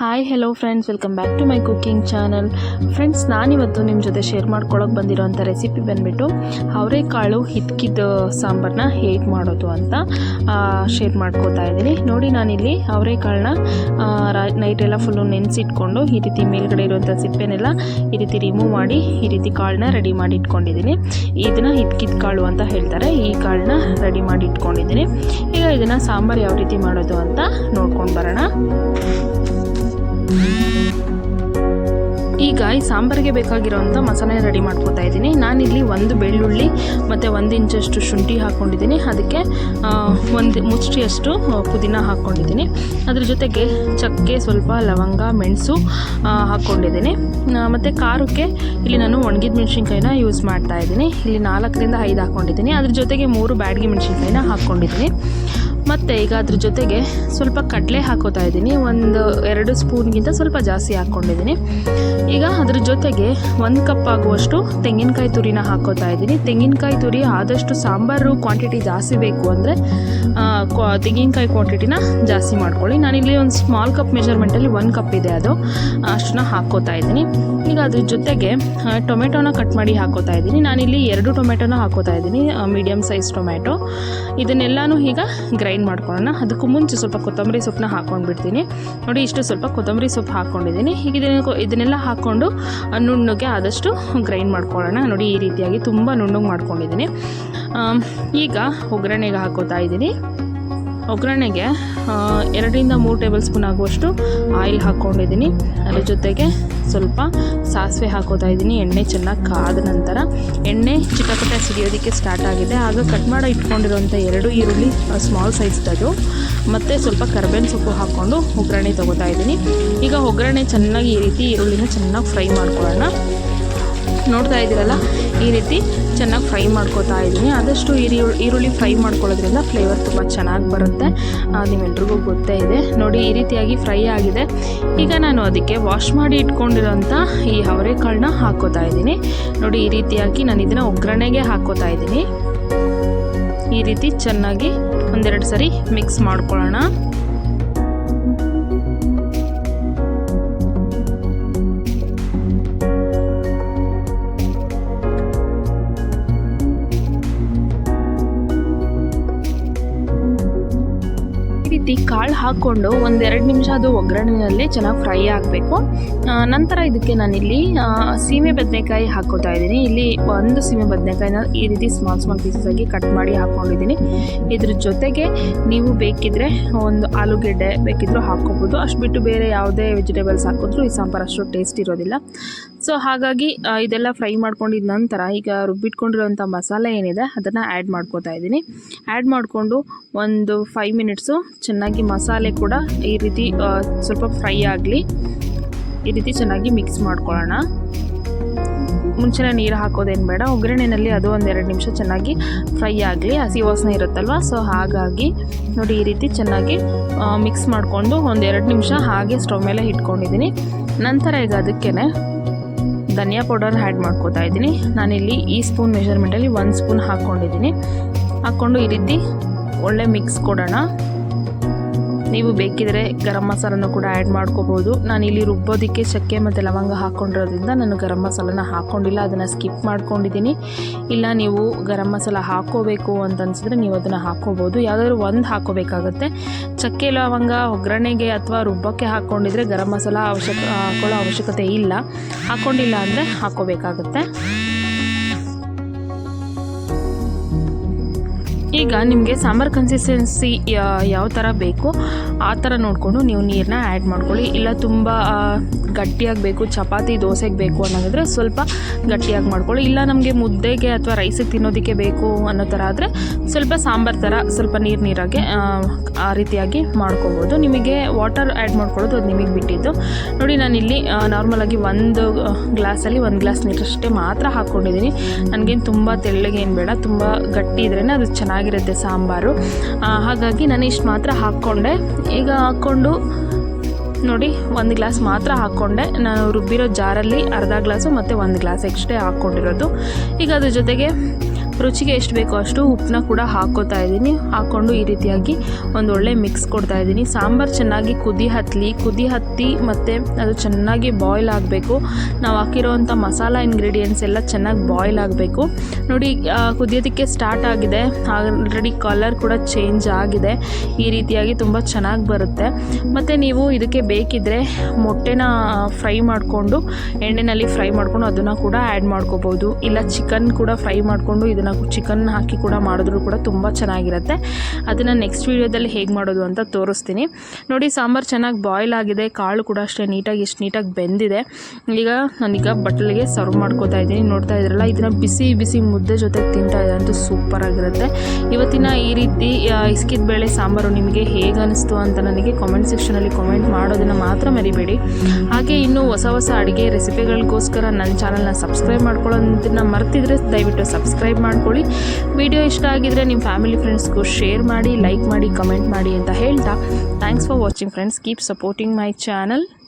Hi hello friends, welcome back to my cooking channel. Friends, ನಾನಿವತ್ತು ನಿಮ್ಮ ಜೊತೆ share ಮಾಡ್ಕೊಳ್ಳೋಕೆ ಬಂದಿರೋಂಥ ರೆಸಿಪಿ ಬಂದುಬಿಟ್ಟು ಅವರೆಕಾಳು ಹಿಟ್ಕಿದ ಸಾಂಬಾರನ್ನ ಹೇಗೆ ಮಾಡೋದು ಅಂತ ಶೇರ್ ಮಾಡ್ಕೋತಾ ಇದ್ದೀನಿ. ನೋಡಿ, ನಾನಿಲ್ಲಿ ಅವರೆಕಾಳನ್ನ ನೈಟೆಲ್ಲ ಫುಲ್ಲು ನೆನೆಸಿಟ್ಕೊಂಡು ಈ ರೀತಿ ಮೇಲ್ಗಡೆ ಇರುವಂಥ ಸಿಪ್ಪೆನೆಲ್ಲ ಈ ರೀತಿ ರಿಮೂವ್ ಮಾಡಿ ಈ ರೀತಿ ಕಾಳನ್ನ ರೆಡಿ ಮಾಡಿ ಇಟ್ಕೊಂಡಿದ್ದೀನಿ. ಇದನ್ನು ಹಿಟ್ಕಿದ ಕಾಳು ಅಂತ ಹೇಳ್ತಾರೆ. ಈ ಕಾಳನ್ನ ರೆಡಿ ಮಾಡಿ ಇಟ್ಕೊಂಡಿದ್ದೀನಿ. ಈಗ ಇದನ್ನು ಸಾಂಬಾರು ಯಾವ ರೀತಿ ಮಾಡೋದು ಅಂತ ನೋಡ್ಕೊಂಡು ಬರೋಣ. ಈಗ ಈ ಸಾಂಬಾರಿಗೆ ಬೇಕಾಗಿರೋಂಥ ಮಸಾಲೆ ರೆಡಿ ಮಾಡ್ಕೋತಾ ಇದ್ದೀನಿ. ನಾನಿಲ್ಲಿ ಒಂದು ಬೆಳ್ಳುಳ್ಳಿ ಮತ್ತು 1 ಇಂಚಷ್ಟು ಶುಂಠಿ ಹಾಕ್ಕೊಂಡಿದ್ದೀನಿ. ಅದಕ್ಕೆ 1 ಮುಷ್ಟಿಯಷ್ಟು ಪುದೀನ ಹಾಕ್ಕೊಂಡಿದ್ದೀನಿ. ಅದ್ರ ಜೊತೆಗೆ ಚಕ್ಕೆ, ಸ್ವಲ್ಪ ಲವಂಗ, ಮೆಣಸು ಹಾಕ್ಕೊಂಡಿದ್ದೀನಿ. ಮತ್ತು ಖಾರಕ್ಕೆ ಇಲ್ಲಿ ನಾನು ಒಣಗಿದ ಮೆಣಸಿನ್ಕಾಯಿನ ಯೂಸ್ ಮಾಡ್ತಾ ಇದ್ದೀನಿ. ಇಲ್ಲಿ 4 ರಿಂದ 5 ಹಾಕ್ಕೊಂಡಿದ್ದೀನಿ. ಅದ್ರ ಜೊತೆಗೆ 3 ಬ್ಯಾಡಗಿ ಮೆಣಸಿನ್ಕಾಯಿನ ಹಾಕ್ಕೊಂಡಿದ್ದೀನಿ. ಮತ್ತು ಈಗ ಅದ್ರ ಜೊತೆಗೆ ಸ್ವಲ್ಪ ಕಡಲೆ ಹಾಕೋತಾ ಇದ್ದೀನಿ. 1-2 ಸ್ಪೂನ್ಗಿಂತ ಸ್ವಲ್ಪ ಜಾಸ್ತಿ ಹಾಕ್ಕೊಂಡಿದ್ದೀನಿ. ಈಗ ಅದ್ರ ಜೊತೆಗೆ 1 ಕಪ್ ಆಗುವಷ್ಟು ತೆಂಗಿನಕಾಯಿ ತುರಿನ ಹಾಕೋತಾ ಇದ್ದೀನಿ. ತೆಂಗಿನಕಾಯಿ ತುರಿ ಆದಷ್ಟು ಸಾಂಬಾರು ಕ್ವಾಂಟಿಟಿ ಜಾಸ್ತಿ ಬೇಕು ಅಂದರೆ ತೆಂಗಿನಕಾಯಿ ಕ್ವಾಂಟಿಟಿನ ಜಾಸ್ತಿ ಮಾಡ್ಕೊಳ್ಳಿ. ನಾನಿಲ್ಲಿ ಒಂದು ಸ್ಮಾಲ್ ಕಪ್ ಮೆಜರ್ಮೆಂಟಲ್ಲಿ 1 ಕಪ್ ಇದೆ, ಅದು ಅಷ್ಟನ್ನ ಹಾಕೋತಾ ಇದ್ದೀನಿ. ಈಗ ಅದ್ರ ಜೊತೆಗೆ ಟೊಮೆಟೊನ ಕಟ್ ಮಾಡಿ ಹಾಕೋತಾ ಇದ್ದೀನಿ. ನಾನಿಲ್ಲಿ 2 ಟೊಮೆಟೊನ ಹಾಕೋತಾ ಇದ್ದೀನಿ, ಮೀಡಿಯಮ್ ಸೈಜ್ ಟೊಮೆಟೊ. ಇದನ್ನೆಲ್ಲನೂ ಈಗ ಗ್ರೈಂಡ್ ಮಾಡ್ಕೊಳ್ಳೋಣ. ಅದಕ್ಕೂ ಮುಂಚೆ ಸ್ವಲ್ಪ ಕೊತ್ತಂಬರಿ ಸೊಪ್ಪನ್ನ ಹಾಕ್ಕೊಂಡ್ಬಿಡ್ತೀನಿ. ನೋಡಿ, ಇಷ್ಟು ಸ್ವಲ್ಪ ಕೊತ್ತಂಬರಿ ಸೊಪ್ಪು ಹಾಕ್ಕೊಂಡಿದ್ದೀನಿ. ಈಗ ಇದನ್ನೆಲ್ಲ ಹಾಕ್ಕೊಂಡು ನುಣ್ಣಗೆ ಆದಷ್ಟು ಗ್ರೈಂಡ್ ಮಾಡ್ಕೊಳ್ಳೋಣ. ನೋಡಿ, ಈ ರೀತಿಯಾಗಿ ತುಂಬ ನುಣ್ಣಗೆ ಮಾಡ್ಕೊಂಡಿದ್ದೀನಿ. ಈಗ ಒಗ್ಗರಣೆಗೆ ಹಾಕೋತಾ ಇದ್ದೀನಿ. ಒಗ್ಗರಣೆಗೆ 2 ರಿಂದ 3 ಟೇಬಲ್ ಸ್ಪೂನ್ ಆಗುವಷ್ಟು ಆಯಿಲ್ ಹಾಕ್ಕೊಂಡಿದ್ದೀನಿ. ಅದ್ರ ಜೊತೆಗೆ ಸ್ವಲ್ಪ ಸಾಸಿವೆ ಹಾಕೋತಾ ಇದ್ದೀನಿ. ಎಣ್ಣೆ ಚೆನ್ನಾಗಿ ಕಾದ ನಂತರ ಎಣ್ಣೆ ಚಿಟಪಟ ಸಿಡಿಯೋದಕ್ಕೆ ಸ್ಟಾರ್ಟ್ ಆಗಿದೆ. ಆಗ ಕಟ್ ಮಾಡಿ ಇಟ್ಕೊಂಡಿರೋಂಥ 2 ಈರುಳ್ಳಿ ಸ್ಮಾಲ್ ಸೈಜ್ದು ಮತ್ತು ಸ್ವಲ್ಪ ಕರಿಬೇವಿನ ಸೊಪ್ಪು ಹಾಕ್ಕೊಂಡು ಒಗ್ಗರಣೆ ತೊಗೋತಾ ಇದ್ದೀನಿ. ಈಗ ಒಗ್ಗರಣೆ ಚೆನ್ನಾಗಿ ಈ ರೀತಿ ಈರುಳ್ಳಿನ ಚೆನ್ನಾಗಿ ಫ್ರೈ ಮಾಡ್ಕೊಳ್ಳೋಣ. ನೋಡ್ತಾ ಇದ್ದೀರಲ್ಲ, ಈ ರೀತಿ ಚೆನ್ನಾಗಿ ಫ್ರೈ ಮಾಡ್ಕೋತಾ ಇದ್ದೀನಿ. ಆದಷ್ಟು ಈರುಳ್ಳಿ ಫ್ರೈ ಮಾಡ್ಕೊಳ್ಳೋದ್ರಿಂದ ಫ್ಲೇವರ್ ತುಂಬ ಚೆನ್ನಾಗಿ ಬರುತ್ತೆ, ನಿಮ್ಮೆಲ್ರಿಗೂ ಗೊತ್ತೇ ಇದೆ. ನೋಡಿ, ಈ ರೀತಿಯಾಗಿ ಫ್ರೈ ಆಗಿದೆ. ಈಗ ನಾನು ಅದಕ್ಕೆ ವಾಶ್ ಮಾಡಿ ಇಟ್ಕೊಂಡಿರೋಂಥ ಈ ಅವರೆಕಾಳನ್ನ ಹಾಕೋತಾ ಇದ್ದೀನಿ. ನೋಡಿ, ಈ ರೀತಿಯಾಗಿ ನಾನು ಇದನ್ನು ಒಗ್ಗರಣೆಗೆ ಹಾಕೋತಾ ಇದ್ದೀನಿ. ಈ ರೀತಿ ಚೆನ್ನಾಗಿ 1-2 ಸರಿ ಮಿಕ್ಸ್ ಮಾಡ್ಕೊಳ್ಳೋಣ. ಕಾಳು ಹಾಕ್ಕೊಂಡು 1-2 ನಿಮಿಷ ಅದು ಒಗ್ಗರಣೆಯಲ್ಲಿ ಚೆನ್ನಾಗಿ ಫ್ರೈ ಆಗಬೇಕು. ನಂತರ ಇದಕ್ಕೆ ನಾನಿಲ್ಲಿ ಸೀಮೆ ಬದನೆಕಾಯಿ ಹಾಕೋತಾ ಇದ್ದೀನಿ. ಇಲ್ಲಿ 1 ಸೀಮೆ ಬದನೆಕಾಯಿನ ಈ ರೀತಿ ಸ್ಮಾಲ್ ಪೀಸಸ್ ಆಗಿ ಕಟ್ ಮಾಡಿ ಹಾಕ್ಕೊಂಡಿದ್ದೀನಿ. ಇದ್ರ ಜೊತೆಗೆ ನೀವು ಬೇಕಿದ್ರೆ 1 ಆಲೂಗೆಡ್ಡೆ ಬೇಕಿದ್ರೂ ಹಾಕ್ಕೋಬೋದು. ಅಷ್ಟು ಬಿಟ್ಟು ಬೇರೆ ಯಾವುದೇ ವೆಜಿಟೇಬಲ್ಸ್ ಹಾಕಿದ್ರೂ ಈ ಸಾಂಬಾರು ಅಷ್ಟು ಟೇಸ್ಟ್ ಇರೋದಿಲ್ಲ. ಸೊ ಹಾಗಾಗಿ ಇದೆಲ್ಲ ಫ್ರೈ ಮಾಡ್ಕೊಂಡಿದ್ದ ನಂತರ ಈಗ ರುಬ್ಬಿಟ್ಕೊಂಡಿರೋಂಥ ಮಸಾಲೆ ಏನಿದೆ ಅದನ್ನು ಆ್ಯಡ್ ಮಾಡ್ಕೋತಾ ಇದ್ದೀನಿ. ಆ್ಯಡ್ ಮಾಡಿಕೊಂಡು ಒಂದು 5 ಮಿನಿಟ್ಸು ಚೆನ್ನಾಗಿ ಮಸಾಲೆ ಕೂಡ ಈ ರೀತಿ ಸ್ವಲ್ಪ ಫ್ರೈ ಆಗಲಿ. ಈ ರೀತಿ ಚೆನ್ನಾಗಿ ಮಿಕ್ಸ್ ಮಾಡ್ಕೊಳ್ಳೋಣ. ಮುಂಚೆನೇ ನೀರು ಹಾಕೋದೇನು ಬೇಡ. ಒಗ್ಗರಣೆಯಲ್ಲಿ ಅದು 1-2 ನಿಮಿಷ ಚೆನ್ನಾಗಿ ಫ್ರೈ ಆಗಲಿ, ಹಸಿ ವಾಸನೆ ಇರುತ್ತಲ್ವ. ಸೊ ಹಾಗಾಗಿ ನೋಡಿ, ಈ ರೀತಿ ಚೆನ್ನಾಗಿ ಮಿಕ್ಸ್ ಮಾಡಿಕೊಂಡು 1-2 ನಿಮಿಷ ಹಾಗೆ ಸ್ಟವ್ ಮೇಲೆ ಇಟ್ಕೊಂಡಿದ್ದೀನಿ. ನಂತರ ಈಗ ಅದಕ್ಕೇ ಧನಿಯಾ ಪೌಡರ್ ಆ್ಯಡ್ ಮಾಡ್ಕೋತಾ ಇದ್ದೀನಿ. ನಾನಿಲ್ಲಿ ಈ ಸ್ಪೂನ್ ಮೆಜರ್ಮೆಂಟಲ್ಲಿ 1 ಸ್ಪೂನ್ ಹಾಕ್ಕೊಂಡಿದ್ದೀನಿ. ಹಾಕ್ಕೊಂಡು ಈ ರೀತಿ ಒಳ್ಳೆ ಮಿಕ್ಸ್ ಕೊಡೋಣ. ನೀವು ಬೇಕಿದ್ರೆ ಗರಂ ಮಸಾಲನೂ ಕೂಡ ಆ್ಯಡ್ ಮಾಡ್ಕೋಬೋದು. ನಾನಿಲ್ಲಿ ರುಬ್ಬೋದಕ್ಕೆ ಚಕ್ಕೆ ಮತ್ತು ಲವಂಗ ಹಾಕ್ಕೊಂಡಿರೋದ್ರಿಂದ ನಾನು ಗರಂ ಮಸಾಲನ ಹಾಕ್ಕೊಂಡಿಲ್ಲ, ಅದನ್ನು ಸ್ಕಿಪ್ ಮಾಡ್ಕೊಂಡಿದ್ದೀನಿ. ಇಲ್ಲ, ನೀವು ಗರಂ ಮಸಾಲ ಹಾಕ್ಕೋಬೇಕು ಅಂತ ಅನಿಸಿದ್ರೆ ನೀವು ಅದನ್ನು ಹಾಕ್ಕೋಬೋದು. ಯಾವುದಾದ್ರೂ ಒಂದು ಹಾಕ್ಕೋಬೇಕಾಗತ್ತೆ. ಚಕ್ಕೆ ಲವಂಗ ಒಗ್ಗರಣೆಗೆ ಅಥವಾ ರುಬ್ಬಕ್ಕೆ ಹಾಕ್ಕೊಂಡಿದ್ರೆ ಗರಂ ಮಸಾಲ ಹಾಕೊಳ್ಳೋ ಅವಶ್ಯಕತೆ ಇಲ್ಲ. ಹಾಕ್ಕೊಂಡಿಲ್ಲ ಅಂದರೆ ಹಾಕ್ಕೋಬೇಕಾಗತ್ತೆ. ಈಗ ನಿಮಗೆ ಸಾಂಬಾರು ಕನ್ಸಿಸ್ಟೆನ್ಸಿ ಯಾವ ಥರ ಬೇಕು ಆ ಥರ ನೋಡಿಕೊಂಡು ನೀವು ನೀರನ್ನ ಆ್ಯಡ್ ಮಾಡ್ಕೊಳ್ಳಿ. ಇಲ್ಲ ತುಂಬ ಗಟ್ಟಿಯಾಗಿ ಬೇಕು, ಚಪಾತಿ ದೋಸೆಗೆ ಬೇಕು ಅನ್ನೋದಾದರೆ ಸ್ವಲ್ಪ ಗಟ್ಟಿಯಾಗಿ ಮಾಡ್ಕೊಳ್ಳಿ. ಇಲ್ಲ ನಮಗೆ ಮುದ್ದೆಗೆ ಅಥವಾ ರೈಸಿಗೆ ತಿನ್ನೋದಕ್ಕೆ ಬೇಕು ಅನ್ನೋ ಥರ ಆದರೆ ಸ್ವಲ್ಪ ಸಾಂಬಾರು ಥರ ಸ್ವಲ್ಪ ನೀರಾಗೆ ಆ ರೀತಿಯಾಗಿ ಮಾಡ್ಕೋಬೋದು. ನಿಮಗೆ ವಾಟರ್ ಆ್ಯಡ್ ಮಾಡ್ಕೊಳ್ಳೋದು ಅದು ನಿಮಗೆ ಬಿಟ್ಟಿದ್ದು. ನೋಡಿ, ನಾನಿಲ್ಲಿ ನಾರ್ಮಲಾಗಿ 1 ಗ್ಲಾಸಲ್ಲಿ 1 ಗ್ಲಾಸ್ ನೀರಷ್ಟೇ ಮಾತ್ರ ಹಾಕ್ಕೊಂಡಿದ್ದೀನಿ. ನನಗೇನು ತುಂಬ ತೆಳ್ಳಗೇನು ಬೇಡ, ತುಂಬ ಗಟ್ಟಿ ಇದ್ರೇ ಅದು ಚೆನ್ನಾಗಿರುತ್ತೆ ಸಾಂಬಾರು. ಹಾಗಾಗಿ ನಾನು ಇಷ್ಟು ಮಾತ್ರ ಹಾಕ್ಕೊಂಡೆ. ಈಗ ಹಾಕ್ಕೊಂಡು ನೋಡಿ, 1 ಗ್ಲಾಸ್ ಮಾತ್ರ ಹಾಕ್ಕೊಂಡೆ. ನಾನು ರುಬ್ಬಿರೋ ಜಾರಲ್ಲಿ ಅರ್ಧ ಗ್ಲಾಸು ಮತ್ತು 1 ಗ್ಲಾಸ್ ಎಕ್ಸ್ಟ್ರಾ ಹಾಕ್ಕೊಂಡಿರೋದು. ಈಗ ಅದ್ರ ಜೊತೆಗೆ ರುಚಿಗೆ ಎಷ್ಟು ಬೇಕೋ ಅಷ್ಟು ಉಪ್ಪನ್ನ ಕೂಡ ಹಾಕ್ಕೋತಾ ಇದ್ದೀನಿ. ಹಾಕ್ಕೊಂಡು ಈ ರೀತಿಯಾಗಿ ಒಂದೊಳ್ಳೆ ಮಿಕ್ಸ್ ಕೊಡ್ತಾ ಇದ್ದೀನಿ. ಸಾಂಬಾರು ಚೆನ್ನಾಗಿ ಕುದಿ ಹತ್ತಿ ಮತ್ತು ಅದು ಚೆನ್ನಾಗಿ ಬಾಯ್ಲ್ ಆಗಬೇಕು. ನಾವು ಹಾಕಿರೋವಂಥ ಮಸಾಲ ಇಂಗ್ರೀಡಿಯೆಂಟ್ಸ್ ಎಲ್ಲ ಚೆನ್ನಾಗಿ ಬಾಯ್ಲ್ ಆಗಬೇಕು. ನೋಡಿ ಕುದಿಯೋದಕ್ಕೆ ಸ್ಟಾರ್ಟ್ ಆಗಿದೆ. ಆಲ್ರೆಡಿ ಕಲರ್ ಕೂಡ ಚೇಂಜ್ ಆಗಿದೆ. ಈ ರೀತಿಯಾಗಿ ತುಂಬ ಚೆನ್ನಾಗಿ ಬರುತ್ತೆ. ಮತ್ತು ನೀವು ಇದಕ್ಕೆ ಬೇಕಿದ್ದರೆ ಮೊಟ್ಟೆನ ಫ್ರೈ ಮಾಡಿಕೊಂಡು ಎಣ್ಣೆಯಲ್ಲಿ ಫ್ರೈ ಮಾಡಿಕೊಂಡು ಅದನ್ನು ಕೂಡ ಆ್ಯಡ್ ಮಾಡ್ಕೋಬೋದು. ಇಲ್ಲ ಚಿಕನ್ ಕೂಡ ಫ್ರೈ ಮಾಡಿಕೊಂಡು ಇದನ್ನು ಚಿಕನ್ ಹಾಕಿ ಕೂಡ ಮಾಡಿದ್ರೂ ಕೂಡ ತುಂಬ ಚೆನ್ನಾಗಿರುತ್ತೆ. ಅದನ್ನು ನೆಕ್ಸ್ಟ್ ವೀಡಿಯೋದಲ್ಲಿ ಹೇಗೆ ಮಾಡೋದು ಅಂತ ತೋರಿಸ್ತೀನಿ. ನೋಡಿ ಸಾಂಬಾರು ಚೆನ್ನಾಗಿ ಬಾಯ್ಲ್ ಆಗಿದೆ. ಕಾಳು ಕೂಡ ಅಷ್ಟೇ ನೀಟಾಗಿ ಎಷ್ಟು ನೀಟಾಗಿ ಬೆಂದಿದೆ. ಈಗ ನಾನೀಗ ಬಟ್ಲಿಗೆ ಸರ್ವ್ ಮಾಡ್ಕೋತಾ ಇದ್ದೀನಿ. ನೋಡ್ತಾ ಇದ್ರಲ್ಲ, ಇದನ್ನು ಬಿಸಿ ಬಿಸಿ ಮುದ್ದೆ ಜೊತೆಗೆ ತಿಂತಾ ಇದೆ ಅಂತೂ ಸೂಪರಾಗಿರುತ್ತೆ. ಇವತ್ತಿನ ಈ ರೀತಿ ಇಸ್ಕಿದ ಬೇಳೆ ಸಾಂಬಾರು ನಿಮಗೆ ಹೇಗೆ ಅನಿಸ್ತು ಅಂತ ನನಗೆ ಕಾಮೆಂಟ್ ಸೆಕ್ಷನಲ್ಲಿ ಕಾಮೆಂಟ್ ಮಾಡೋದನ್ನು ಮಾತ್ರ ಮರಿಬೇಡಿ. ಹಾಗೆ ಇನ್ನೂ ಹೊಸ ಹೊಸ ಅಡುಗೆ ರೆಸಿಪಿಗಳಿಗೋಸ್ಕರ ನನ್ನ ಚಾನಲ್ನ ಸಬ್ಸ್ಕ್ರೈಬ್ ಮಾಡ್ಕೊಳ್ಳೋದನ್ನು ಮರ್ತಿದ್ರೆ ದಯವಿಟ್ಟು ಸಬ್ಸ್ಕ್ರೈಬ್ ಮಾಡ್ಕೊಳ್ಳಿ. ವಿಡಿಯೋ ಇಷ್ಟ ಆಗಿದರೆ ನಿಮ್ಮ ಫ್ಯಾಮಿಲಿ ಫ್ರೆಂಡ್ಸ್ಗೂ ಶೇರ್ ಮಾಡಿ, ಲೈಕ್ ಮಾಡಿ, ಕಮೆಂಟ್ ಮಾಡಿ ಅಂತ ಹೇಳ್ತಾ thanks for watching friends. Keep supporting my channel.